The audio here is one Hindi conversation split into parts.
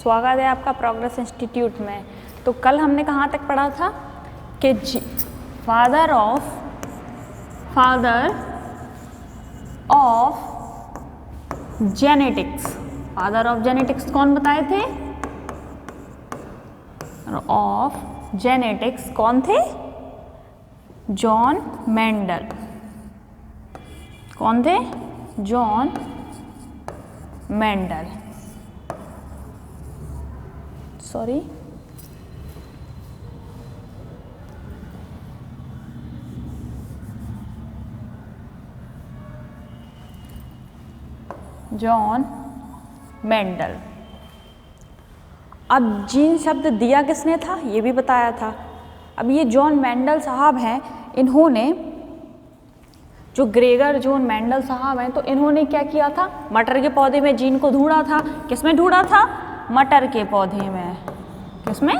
स्वागत है आपका प्रोग्रेस इंस्टीट्यूट में। तो कल हमने कहाँ तक पढ़ा था कि फादर ऑफ जेनेटिक्स कौन बताए थे? ऑफ जेनेटिक्स कौन थे? John Mendel. कौन थे? John Mendel. Sorry, John Mendel. अब जीन शब्द दिया किसने था ये भी बताया था। अब ये जॉन मेंडल साहब हैं, इन्होंने जो ग्रेगर जॉन मेंडल साहब हैं, तो इन्होंने क्या किया था? मटर के पौधे में जीन को ढूंढा था। किसमें ढूंढा था? मटर के पौधे में। किसमें?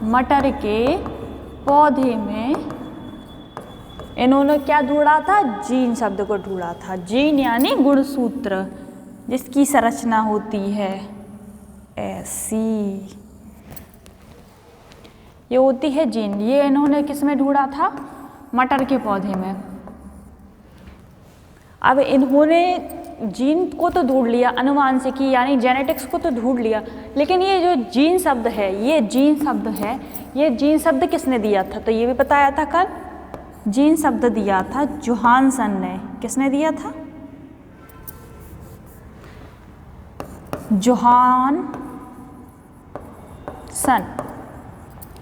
मटर के पौधे में इन्होंने क्या ढूंढा था? जीन शब्द को ढूंढा था। जीन यानी गुणसूत्र, जिसकी संरचना होती है ऐसी, ये होती है जीन। ये इन्होंने किसमें ढूंढा था? मटर के पौधे में। अब इन्होंने जीन को तो ढूंढ लिया, अनुवांशिकी यानी जेनेटिक्स को तो ढूंढ लिया, लेकिन ये जो जीन शब्द है, ये जीन शब्द किसने दिया था? तो ये भी बताया था कल। जीन शब्द दिया था जोहानसन ने। किसने दिया था? जोहानसन।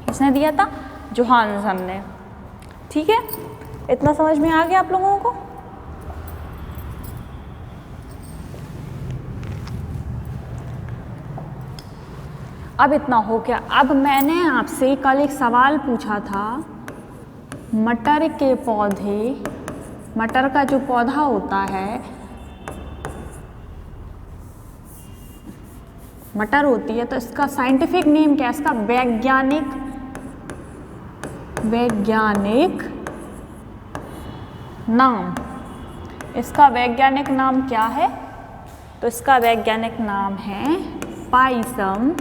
किसने दिया था? जोहानसन ने। ठीक है, इतना समझ में आ गया आप लोगों को? अब इतना हो गया। अब मैंने आपसे कल एक सवाल पूछा था, मटर के पौधे, मटर का जो पौधा होता है, मटर होती है, तो इसका साइंटिफिक नेम क्या है? इसका वैज्ञानिक नाम, इसका वैज्ञानिक नाम क्या है? तो इसका वैज्ञानिक नाम है पायसम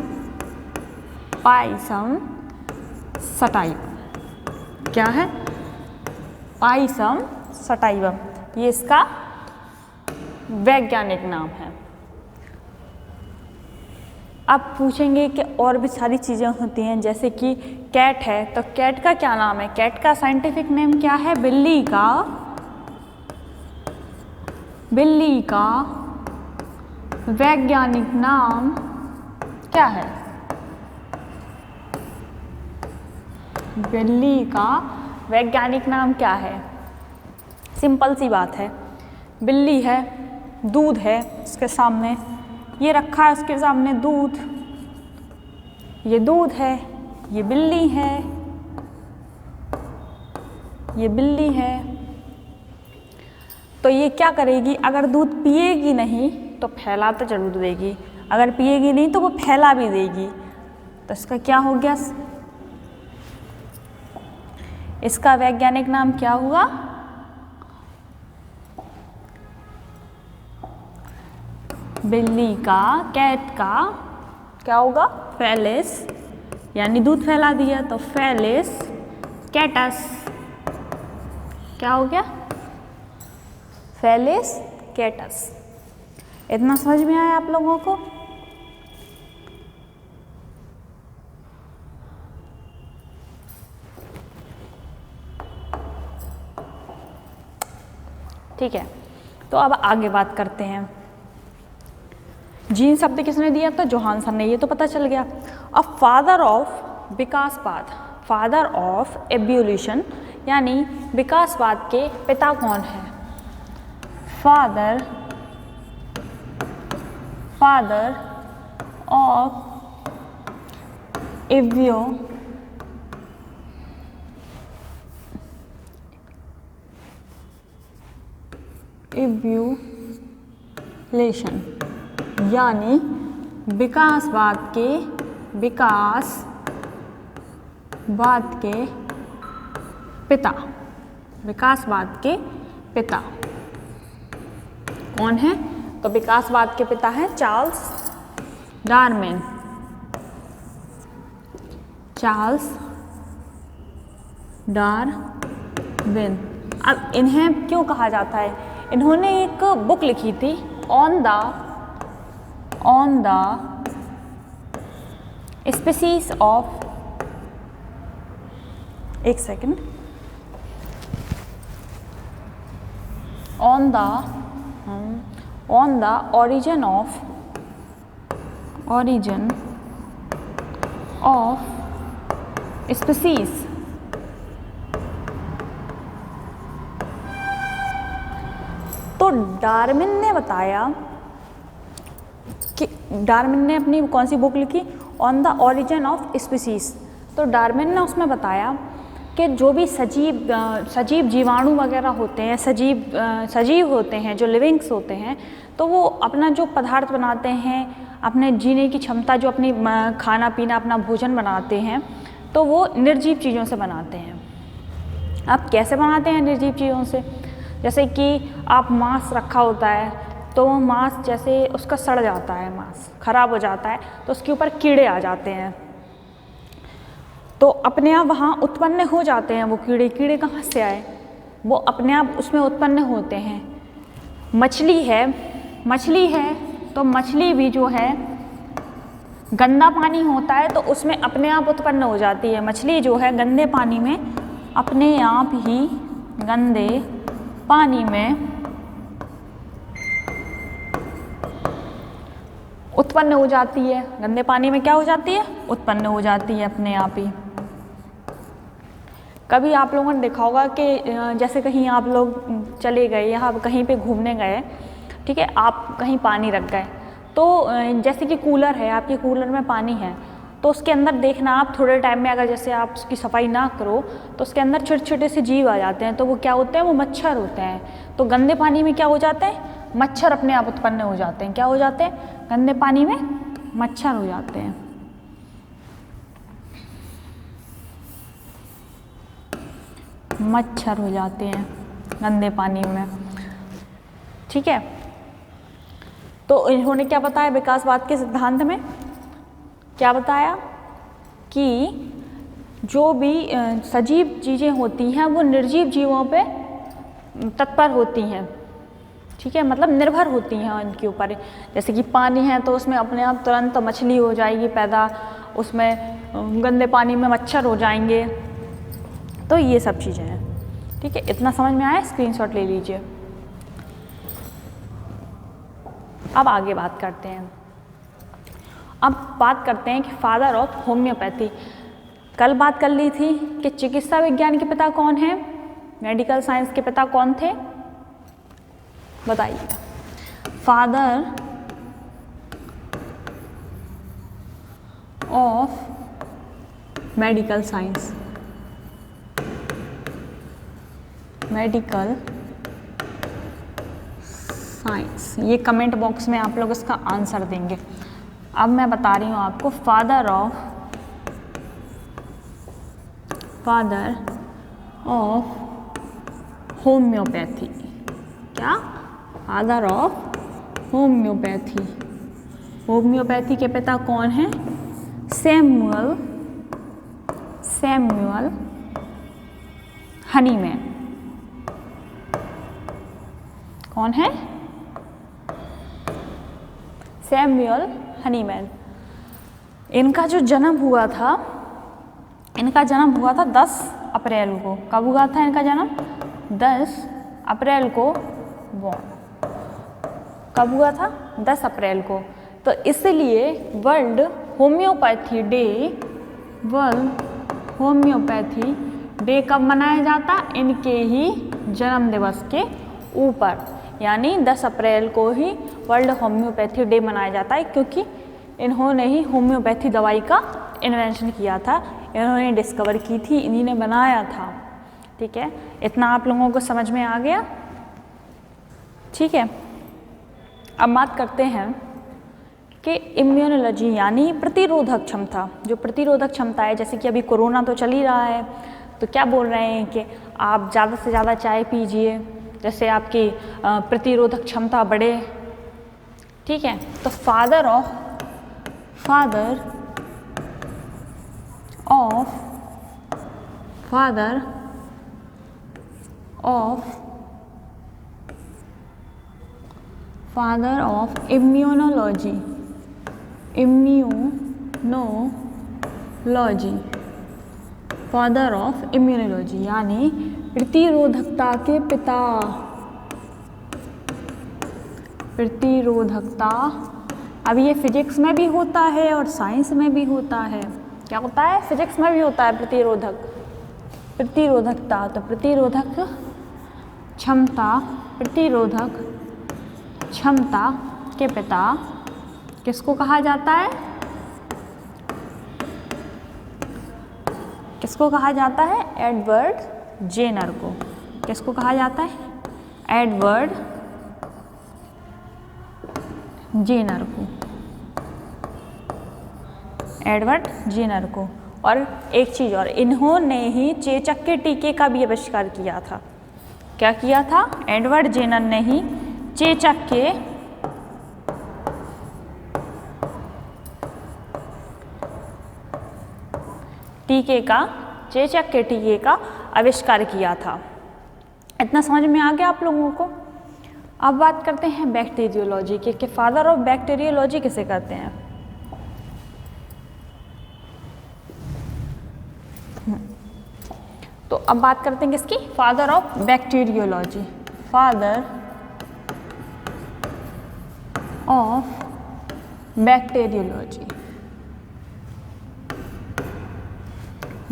सटाइवम। क्या है? पायसम सटाइवम, ये इसका वैज्ञानिक नाम है। अब पूछेंगे कि और भी सारी चीज़ें होती हैं, जैसे कि कैट है, तो कैट का क्या नाम है? कैट का साइंटिफिक नेम क्या है? बिल्ली का वैज्ञानिक नाम क्या है? बिल्ली का वैज्ञानिक नाम क्या है? सिंपल सी बात है, बिल्ली है, दूध है उसके सामने, ये रखा है उसके सामने दूध, ये दूध है, ये बिल्ली है, ये बिल्ली है। तो ये क्या करेगी? अगर दूध पिएगी नहीं तो फैला तो जरूर देगी, अगर पिएगी नहीं तो वो फैला भी देगी। तो इसका क्या हो गया? इसका वैज्ञानिक नाम क्या हुआ? बिल्ली का, कैट का क्या होगा? फेलिस, यानी दूध फैला दिया, तो फेलिस कैटस। क्या हो गया? फेलिस कैटस। इतना समझ में आया आप लोगों को? ठीक है, तो अब आगे बात करते हैं। जीन शब्द किसने दिया था? जोहानसन ने, ये तो पता चल गया। अब फादर ऑफ विकासवाद, फादर ऑफ एवोल्यूशन यानी विकासवाद के पिता कौन है? फादर ऑफ एवोल्यूशन यानी विकासवाद के पिता, विकासवाद के पिता कौन है? तो विकासवाद के पिता हैं चार्ल्स डार्विन। Charles Darwin. अब इन्हें क्यों कहा जाता है? इन्होंने एक बुक लिखी थी ऑन द स्पीसीज ऑफ, एक second, on the origin of species। तो डार्विन ने बताया कि डार्विन ने अपनी कौन सी बुक लिखी? On the origin of species. तो डार्विन ने उसमें बताया कि जो भी सजीव जीवाणु वगैरह होते हैं, सजीव होते हैं, जो लिविंग्स होते हैं, तो वो अपना जो पदार्थ बनाते हैं, अपने जीने की क्षमता, जो अपनी खाना पीना, अपना भोजन बनाते हैं, तो वो निर्जीव चीज़ों से बनाते हैं। अब कैसे बनाते हैं निर्जीव चीज़ों से? जैसे कि आप मांस रखा होता है, तो वो मांस जैसे उसका सड़ जाता है, मांस खराब हो जाता है, तो उसके ऊपर कीड़े आ जाते हैं, तो अपने आप वहाँ उत्पन्न हो जाते हैं वो कीड़े कहाँ से आए? वो अपने आप उसमें उत्पन्न होते हैं। मछली है तो मछली भी जो है गंदा पानी होता है तो उसमें अपने आप उत्पन्न हो जाती है। मछली जो है गंदे पानी में अपने आप ही गंदे पानी में उत्पन्न हो जाती है। गंदे पानी में क्या हो जाती है? उत्पन्न हो जाती है अपने आप ही। कभी आप लोगों ने देखा होगा कि जैसे कहीं आप लोग चले गए या आप कहीं पे घूमने गए, ठीक है, आप कहीं पानी रख गए, तो जैसे कि कूलर है, आपके कूलर में पानी है, तो उसके अंदर देखना आप थोड़े टाइम में अगर जैसे आप उसकी सफाई ना करो तो उसके अंदर छोटे छोटे से जीव आ जाते हैं। तो वो क्या होते हैं? वो मच्छर होते हैं। तो गंदे पानी में क्या हो जाते हैं? मच्छर अपने आप उत्पन्न हो जाते हैं। क्या हो जाते हैं? गंदे पानी में मच्छर हो जाते हैं। मच्छर हो जाते हैं गंदे पानी में, ठीक है। तो इन्होंने क्या बताया विकासवाद के सिद्धांत में? क्या बताया कि जो भी सजीव चीज़ें होती हैं वो निर्जीव जीवों पे तत्पर होती हैं, ठीक है, मतलब निर्भर होती हैं उनके ऊपर। जैसे कि पानी है तो उसमें अपने आप तुरंत मछली हो जाएगी पैदा, उसमें गंदे पानी में मच्छर हो जाएंगे। तो ये सब चीज़ें हैं, ठीक है। इतना समझ में आया? स्क्रीनशॉट ले लीजिए। अब आगे बात करते हैं। अब बात करते हैं कि फादर ऑफ होम्योपैथी। कल बात कर ली थी कि चिकित्सा विज्ञान के पिता कौन है, मेडिकल साइंस के पिता कौन थे, बताइए। Father of medical science, medical science, ये कमेंट बॉक्स में आप लोग इसका आंसर देंगे। अब मैं बता रही हूँ आपको, फादर ऑफ होम्योपैथी। क्या? Father of homeopathy. होम्योपैथी के पिता कौन हैं? Samuel Hahnemann. कौन है? Samuel Hahnemann. इनका जो जन्म हुआ था, 10 अप्रैल को। कब हुआ था इनका जन्म? 10 अप्रैल को बॉर्न। कब हुआ था? 10 अप्रैल को। तो इसलिए वर्ल्ड होम्योपैथी डे कब मनाया जाता? इनके ही जन्म दिवस के ऊपर, यानी 10 अप्रैल को ही वर्ल्ड होम्योपैथी डे मनाया जाता है, क्योंकि इन्होंने ही होम्योपैथी दवाई का इन्वेंशन किया था, इन्होंने डिस्कवर की थी, इन्हीं ने बनाया था, ठीक है। इतना आप लोगों को समझ में आ गया, ठीक है। अब बात करते हैं कि इम्यूनोलॉजी यानी प्रतिरोधक क्षमता। जो प्रतिरोधक क्षमता है, जैसे कि अभी कोरोना तो चल ही रहा है, तो क्या बोल रहे हैं कि आप ज़्यादा से ज़्यादा चाय पीजिए, जैसे आपकी प्रतिरोधक क्षमता बढ़े, ठीक है। तो father of father of immunology, father of immunology यानी प्रतिरोधकता के पिता। प्रतिरोधकता, अब ये फिजिक्स में भी होता है और साइंस में भी होता है। क्या होता है? फिजिक्स में भी होता है प्रतिरोधकता। तो प्रतिरोधक क्षमता, प्रतिरोधक क्षमता के पिता किसको कहा जाता है? किसको कहा जाता है? एडवर्ड जेनर को। किसको कहा जाता है? एडवर्ड जेनर को। एडवर्ड जेनर को। और एक चीज़ और, इन्होंने ही चेचक के टीके का भी आविष्कार किया था। क्या किया था? एडवर्ड जेनर ने ही चेचक के चेचक के टीके का आविष्कार किया था। इतना समझ में आ गया आप लोगों को? अब बात करते हैं बैक्टीरियोलॉजी की कि फादर ऑफ बैक्टीरियोलॉजी किसे कहते हैं। तो अब बात करते हैं किसकी? Father of bacteriology. Father of bacteriology.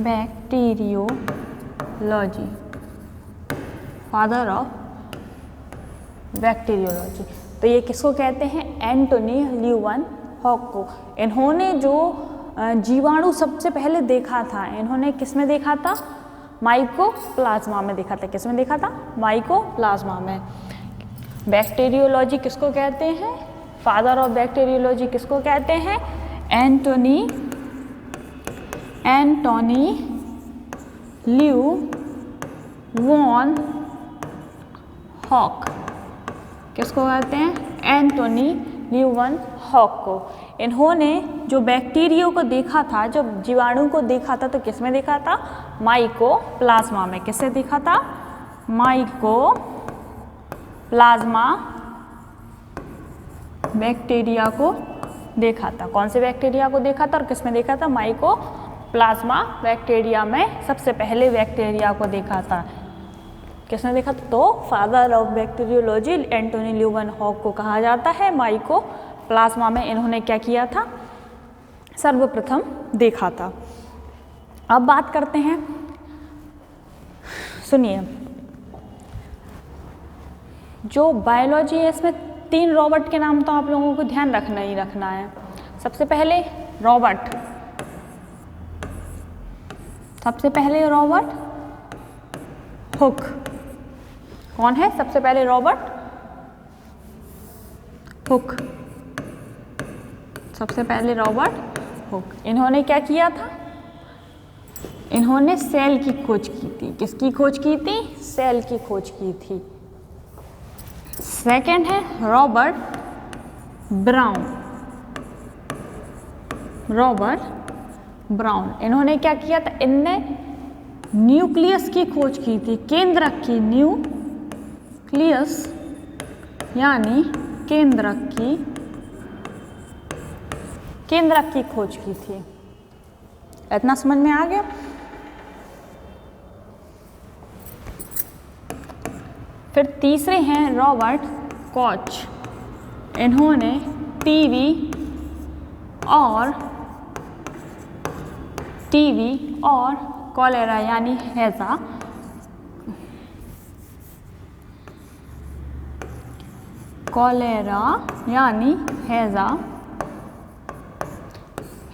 Bacteriology, father of bacteriology. तो ये किसको कहते हैं? एंटोनी ल्यूवेनहॉक को। इन्होंने जो जीवाणु सबसे पहले देखा था, इन्होंने किस में देखा था? माइकोप्लाज्मा में देखा था। किस में देखा था? माइकोप्लाज्मा में। बैक्टीरियोलॉजी किसको कहते हैं? फादर ऑफ बैक्टीरियोलॉजी किसको कहते हैं? एंटोनी ल्यूवेनहॉक। किसको कहते हैं? एंटोनी ल्यूवेनहॉक को। इन्होंने जो बैक्टीरिया को देखा था, जो जीवाणु को देखा था, तो किस में देखा था? माइकोप्लाज्मा में। किससे देखा था? माइकोप्लाज्मा बैक्टीरिया को देखा था। कौन से बैक्टीरिया को देखा था और किस में देखा था? माइकोप्लाज्मा बैक्टीरिया में सबसे पहले बैक्टीरिया को देखा था। किसने देखा था? तो father of bacteriology Antonie Leeuwenhoek को कहा जाता है। माइकोप्लाज्मा में इन्होंने क्या किया था? सर्वप्रथम देखा था। अब बात करते हैं, सुनिए, जो बायोलॉजी है इसमें 3 रॉबर्ट के नाम तो आप लोगों को ध्यान रखना ही रखना है। सबसे पहले रॉबर्ट हुक। कौन है सबसे पहले? Robert Hooke. सबसे पहले रॉबर्ट हुक। इन्होंने क्या किया था? इन्होंने सेल की खोज की थी। किसकी खोज की थी? सेल की खोज की थी। सेकंड है रॉबर्ट ब्राउन। इन्होंने क्या किया था? इनने न्यूक्लियस की खोज की थी। केंद्रक की, न्यूक्लियस यानी केंद्रक की खोज की थी। इतना समझ में आ गया? फिर तीसरे हैं रॉबर्ट कॉच। इन्होंने टीवी और कॉलेरा यानी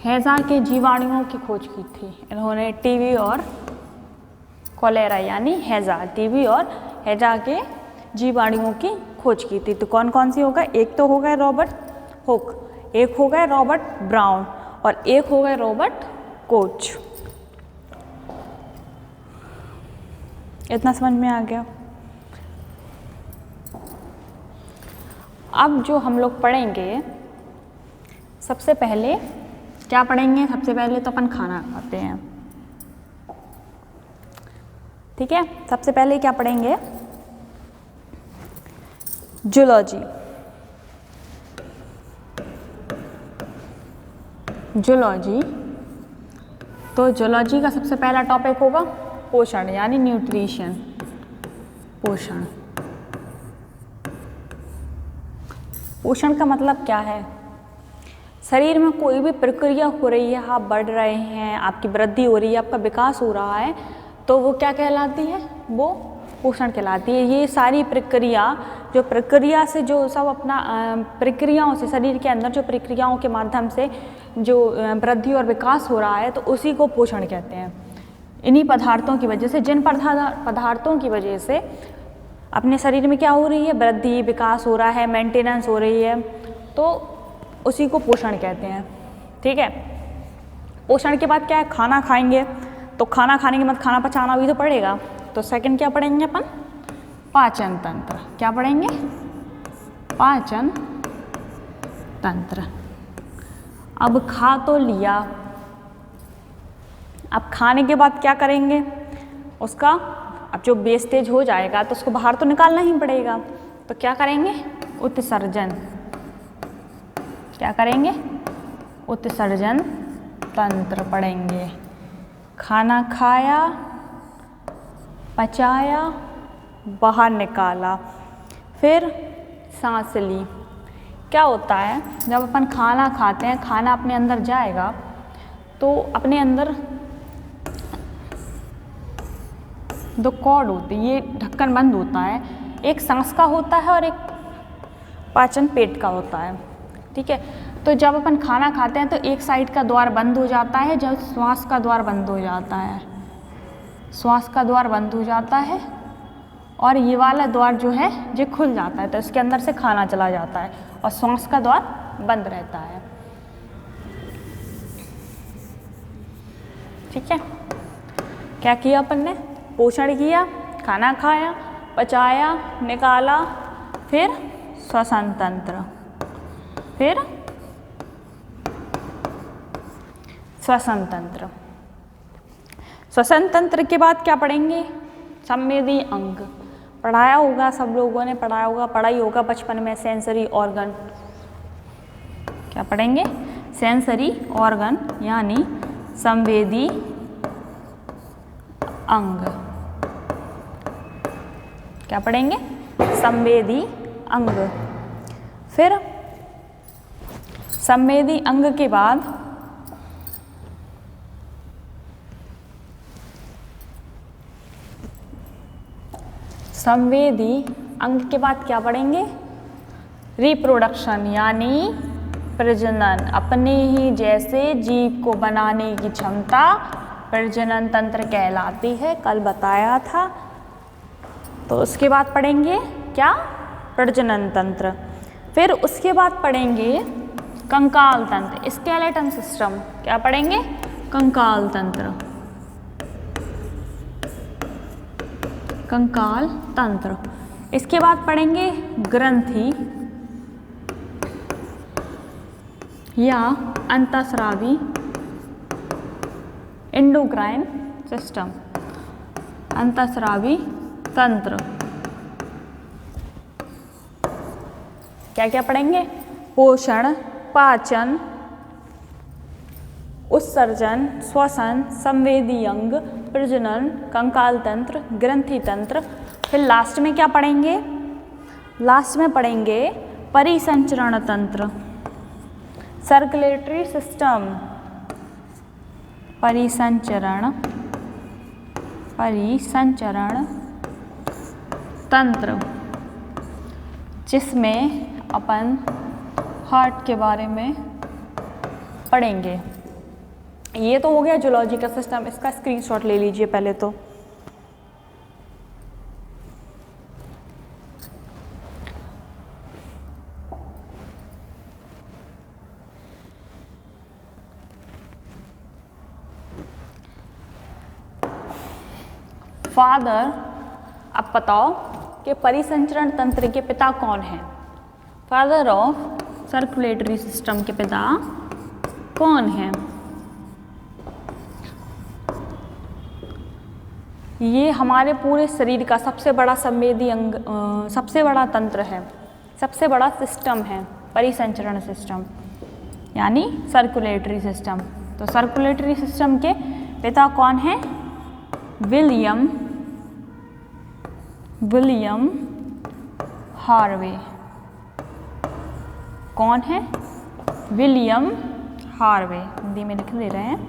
हैजा के जीवाणुओं की खोज की थी। इन्होंने टीवी और कॉलेरा यानी हैजा, टीवी और हैजा के जीवाणुओं की खोज की थी। तो कौन कौन सी होगा? एक तो हो गए रॉबर्ट हुक, एक हो गए रॉबर्ट ब्राउन और एक हो गए रॉबर्ट कोच। इतना समझ में आ गया? अब जो हम लोग पढ़ेंगे, सबसे पहले क्या पढ़ेंगे? सबसे पहले तो अपन खाना खाते हैं, ठीक है। सबसे पहले क्या पढ़ेंगे? जूलॉजी। जूलॉजी, तो जूलॉजी का सबसे पहला टॉपिक होगा पोषण यानी न्यूट्रिशन। पोषण, पोषण का मतलब क्या है? शरीर में कोई भी प्रक्रिया हो रही है, आप बढ़ रहे हैं, आपकी वृद्धि हो रही है, आपका विकास हो रहा है, तो वो क्या कहलाती है? वो पोषण कहलाती है। ये सारी प्रक्रिया, जो प्रक्रिया से जो सब अपना प्रक्रियाओं से, शरीर के अंदर जो प्रक्रियाओं के माध्यम से जो वृद्धि और विकास हो रहा है, तो उसी को पोषण कहते हैं। इन्हीं पदार्थों की वजह से, जिन पदार्थों की वजह से अपने शरीर में क्या हो रही है? वृद्धि, विकास हो रहा है, मेंटेनेंस हो रही है, तो उसी को पोषण कहते हैं, ठीक है। पोषण के बाद क्या है? खाना खाएंगे, तो खाना खाने के बाद खाना पचाना भी तो पड़ेगा, तो सेकंड क्या पढ़ेंगे अपन? पाचन तंत्र। क्या पढ़ेंगे? पाचन तंत्र। अब खा तो लिया, अब खाने के बाद क्या करेंगे? उसका अब जो वेस्टेज हो जाएगा तो उसको बाहर तो निकालना ही पड़ेगा, तो क्या करेंगे? उत्सर्जन। क्या करेंगे? उत्सर्जन तंत्र पढ़ेंगे। खाना खाया, पचाया, बाहर निकाला, फिर सांस ली। क्या होता है? जब अपन खाना खाते हैं, खाना अपने अंदर जाएगा तो अपने अंदर दो कॉर्ड होती है, ये ढक्कन बंद होता है, एक सांस का होता है और एक पाचन पेट का होता है, ठीक है। तो जब अपन खाना खाते हैं तो एक साइड का द्वार बंद हो जाता है, जब श्वास का द्वार बंद हो जाता है, श्वास का द्वार बंद हो जाता है और ये वाला द्वार जो है ये खुल जाता है, तो इसके अंदर से खाना चला जाता है और श्वास का द्वार बंद रहता है, ठीक है। क्या किया अपन ने? पोषण किया, खाना खाया, पचाया, निकाला, फिर श्वसन तंत्र, फिर श्वसन तंत्र। श्वसन तंत्र के बाद क्या पढ़ेंगे? संवेदी अंग। पढ़ाया होगा, सब लोगों ने पढ़ाया होगा, पढ़ा ही होगा बचपन में, सेंसरी ऑर्गन। क्या पढ़ेंगे? सेंसरी ऑर्गन यानी संवेदी अंग। क्या पढ़ेंगे? संवेदी अंग। फिर संवेदी अंग के बाद संवेदी अंग के बाद क्या पढ़ेंगे? रिप्रोडक्शन यानी प्रजनन। अपने ही जैसे जीव को बनाने की क्षमता प्रजनन तंत्र कहलाती है, कल बताया था। तो उसके बाद पढ़ेंगे क्या? प्रजनन तंत्र। फिर उसके बाद पढ़ेंगे कंकाल तंत्र, स्केलेटन सिस्टम। क्या पढ़ेंगे? कंकाल तंत्र, कंकाल तंत्र। इसके बाद पढ़ेंगे ग्रंथि या अंतःस्रावी एंडोक्राइन सिस्टम, अंतःस्रावी तंत्र। क्या क्या पढ़ेंगे? पोषण, पाचन, उत्सर्जन, श्वसन, संवेदी अंग, प्रजनन, कंकाल तंत्र, ग्रंथि तंत्र। फिर लास्ट में क्या पढ़ेंगे? लास्ट में पढ़ेंगे परिसंचरण तंत्र, सर्कुलेटरी सिस्टम, परिसंचरण तंत्र, जिसमें अपन हार्ट के बारे में पढ़ेंगे। ये तो हो गया जूलॉजी का सिस्टम, इसका स्क्रीनशॉट ले लीजिए पहले तो। फादर, अब बताओ कि परिसंचरण तंत्र के पिता कौन हैं? फादर ऑफ सर्कुलेटरी सिस्टम के पिता कौन है? ये हमारे पूरे शरीर का सबसे बड़ा संवेदी अंग, सबसे बड़ा तंत्र है, सबसे बड़ा सिस्टम है परिसंचरण सिस्टम, यानी सर्कुलेटरी सिस्टम। तो सर्कुलेटरी सिस्टम के पिता कौन है? William Harvey. कौन है? William Harvey. हिंदी में लिख दे रहे हैं,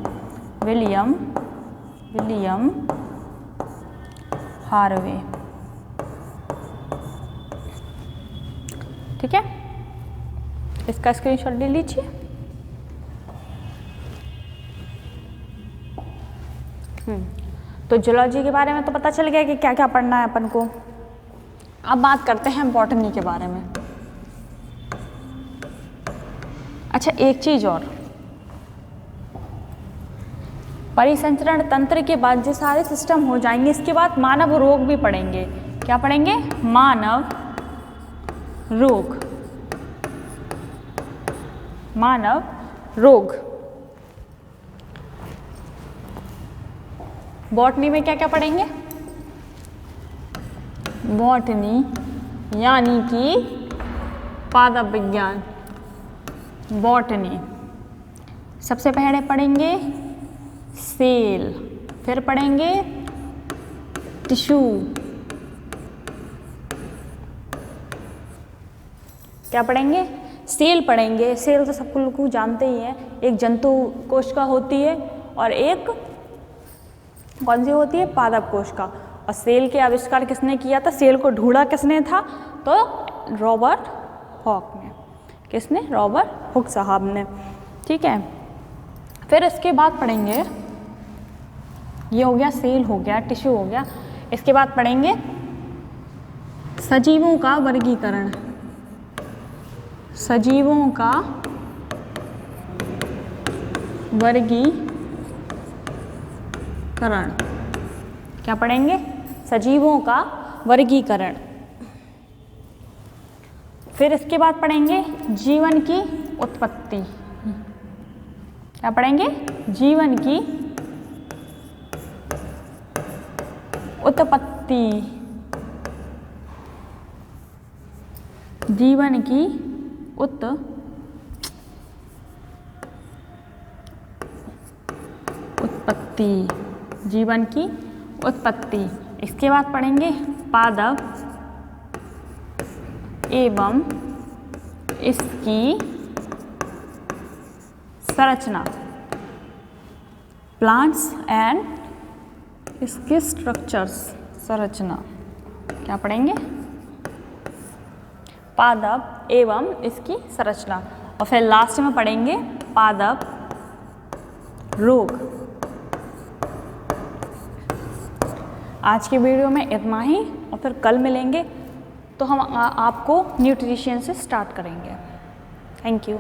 विलियम हार्वे। ठीक है, इसका स्क्रीनशॉट ले लीजिए। तो जूलॉजी के बारे में तो पता चल गया कि क्या क्या पढ़ना है अपन को। अब बात करते हैं बॉटनी के बारे में। अच्छा, एक चीज और, परिसंचरण तंत्र के बाद जो सारे सिस्टम हो जाएंगे, इसके बाद मानव रोग भी पढ़ेंगे। क्या पढ़ेंगे? मानव रोग। बॉटनी में क्या क्या पढ़ेंगे? बॉटनी यानी कि पादप विज्ञान, बॉटनी। सबसे पहले पढ़ेंगे सेल, फिर पढ़ेंगे टिश्यू, क्या पढ़ेंगे? सेल पढ़ेंगे। सेल तो सब लोग जानते ही हैं, एक जंतु कोशिका होती है और एक कौन सी होती है? पादप कोशिका। और सेल के आविष्कार किसने किया था? सेल को ढूंढा किसने था? तो रॉबर्ट हुक ने। किसने? रॉबर्ट हुक साहब ने। ठीक है, फिर इसके बाद पढ़ेंगे, ये हो गया सेल, हो गया टिश्यू, हो गया। इसके बाद पढ़ेंगे सजीवों का वर्गीकरण, सजीवों का वर्गीकरण। क्या पढ़ेंगे? सजीवों का वर्गीकरण। फिर इसके बाद पढ़ेंगे जीवन की उत्पत्ति। क्या पढ़ेंगे? जीवन की उत्पत्ति, जीवन की उत्पत्ति, जीवन की उत्पत्ति। इसके बाद पढ़ेंगे पादप एवं इसकी संरचना, प्लांट्स एंड इसके स्ट्रक्चर्स, संरचना। क्या पढ़ेंगे? पादप एवं इसकी संरचना। और फिर लास्ट में पढ़ेंगे पादप रोग। आज की वीडियो में इतना ही, और फिर कल मिलेंगे तो हम आपको न्यूट्रिशन से स्टार्ट करेंगे। Thank you.